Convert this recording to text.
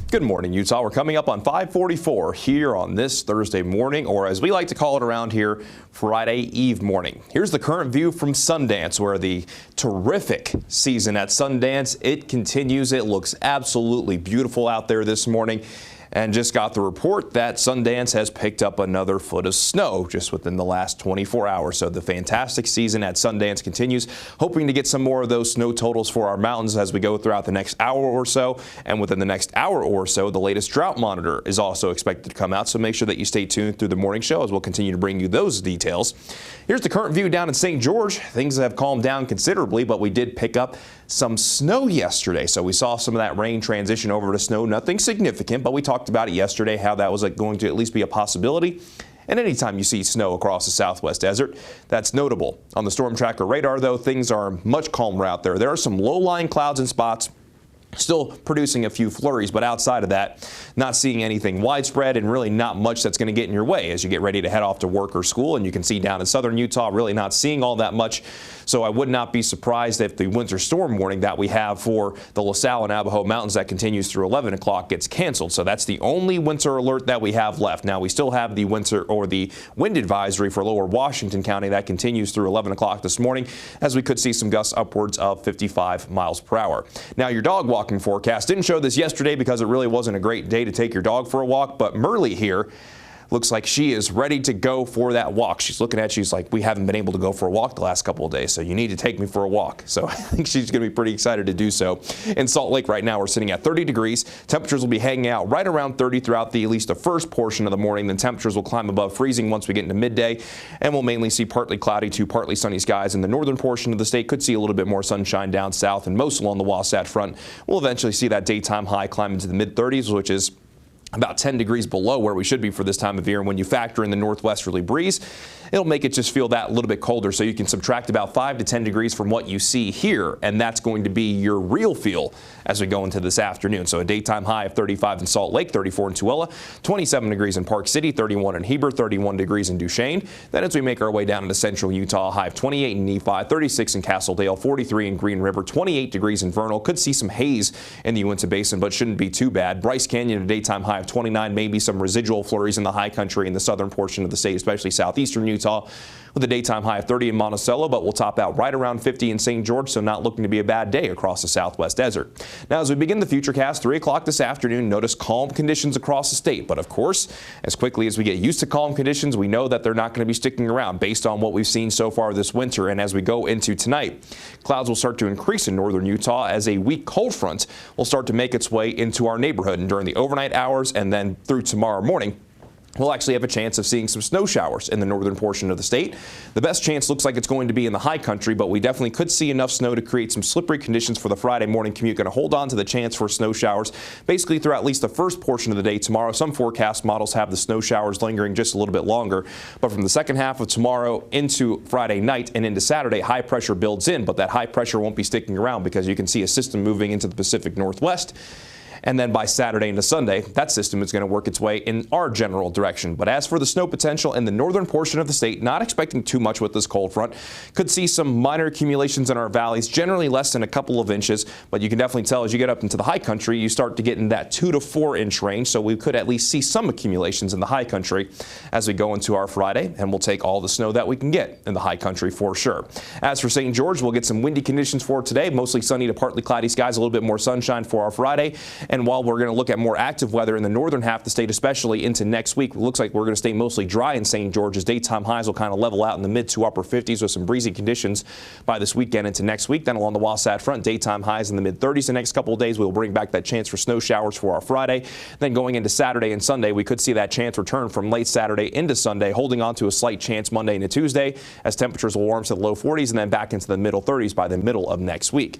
Good morning, Utah. We're coming up on 5:44 here on this Thursday morning, or as we like to call it around here, Friday Eve morning. Here's the current view from Sundance, where the terrific season at Sundance, it continues. It looks absolutely beautiful out there this morning. And just got the report that Sundance has picked up another foot of snow just within the last 24 hours. So the fantastic season at Sundance continues, hoping to get some more of those snow totals for our mountains as we go throughout the next hour or so. And within the next hour or so, the latest drought monitor is also expected to come out. So make sure that you stay tuned through the morning show as we'll continue to bring you those details. Here's the current view down in St. George. Things have calmed down considerably, but we did pick up some snow yesterday. So we saw some of that rain transition over to snow. Nothing significant, but we talked about it yesterday, how that was going to at least be a possibility. And anytime you see snow across the southwest desert, that's notable. On the storm tracker radar, though, things are much calmer out there. There are some low-lying clouds and spots still producing a few flurries, but outside of that, not seeing anything widespread and really not much that's going to get in your way as you get ready to head off to work or school. And you can see down in southern Utah, really not seeing all that much. So I would not be surprised if the winter storm warning that we have for the LaSalle and Navajo Mountains that continues through 11 o'clock gets canceled. So that's the only winter alert that we have left. Now we still have the winter or the wind advisory for lower Washington County that continues through 11 o'clock this morning, as we could see some gusts upwards of 55 miles per hour. Now your dog walking forecast didn't show this yesterday because it really wasn't a great day to take your dog for a walk, but Merle here looks like she is ready to go for that walk. She's looking at you, she's like, we haven't been able to go for a walk the last couple of days, so you need to take me for a walk. So I think she's going to be pretty excited to do so. In Salt Lake right now, we're sitting at 30 degrees. Temperatures will be hanging out right around 30 throughout at least the first portion of the morning. Then temperatures will climb above freezing once we get into midday, and we'll mainly see partly cloudy to partly sunny skies in the northern portion of the state. Could see a little bit more sunshine down south and most along the Wasatch Front. We'll eventually see that daytime high climb into the mid-30s, which is about 10 degrees below where we should be for this time of year. And when you factor in the northwesterly breeze, it'll make it just feel that little bit colder. So you can subtract about 5 to 10 degrees from what you see here, and that's going to be your real feel as we go into this afternoon. So a daytime high of 35 in Salt Lake, 34 in Tooele, 27 degrees in Park City, 31 in Heber, 31 degrees in Duchesne. Then as we make our way down into central Utah, a high of 28 in Nephi, 36 in Castledale, 43 in Green River, 28 degrees in Vernal. Could see some haze in the Uinta Basin, but shouldn't be too bad. Bryce Canyon, a daytime high of 29, maybe some residual flurries in the high country in the southern portion of the state, especially southeastern Utah, with a daytime high of 30 in Monticello, but we'll top out right around 50 in St. George, so not looking to be a bad day across the southwest desert. Now, as we begin the Futurecast, 3 o'clock this afternoon, notice calm conditions across the state. But of course, as quickly as we get used to calm conditions, we know that they're not going to be sticking around based on what we've seen so far this winter. And as we go into tonight, clouds will start to increase in northern Utah as a weak cold front will start to make its way into our neighborhood. And during the overnight hours and then through tomorrow morning, we'll actually have a chance of seeing some snow showers in the northern portion of the state. The best chance looks like it's going to be in the high country, but we definitely could see enough snow to create some slippery conditions for the Friday morning commute. Going to hold on to the chance for snow showers basically throughout at least the first portion of the day tomorrow. Some forecast models have the snow showers lingering just a little bit longer, but from the second half of tomorrow into Friday night and into Saturday, high pressure builds in, but that high pressure won't be sticking around because you can see a system moving into the Pacific Northwest. And then by Saturday into Sunday, that system is going to work its way in our general direction. But as for the snow potential in the northern portion of the state, not expecting too much with this cold front. Could see some minor accumulations in our valleys, generally less than a couple of inches. But you can definitely tell as you get up into the high country, you start to get in that 2 to 4 inch range. So we could at least see some accumulations in the high country as we go into our Friday. And we'll take all the snow that we can get in the high country for sure. As for St. George, we'll get some windy conditions for today. Mostly sunny to partly cloudy skies, a little bit more sunshine for our Friday. And while we're going to look at more active weather in the northern half of the state, especially into next week, it looks like we're going to stay mostly dry in St. George's. Daytime highs will kind of level out in the mid to upper 50s with some breezy conditions by this weekend into next week. Then along the Wasatch Front, daytime highs in the mid 30s the next couple of days. We'll bring back that chance for snow showers for our Friday. Then going into Saturday and Sunday, we could see that chance return from late Saturday into Sunday, holding on to a slight chance Monday into Tuesday as temperatures will warm to the low 40s and then back into the middle 30s by the middle of next week.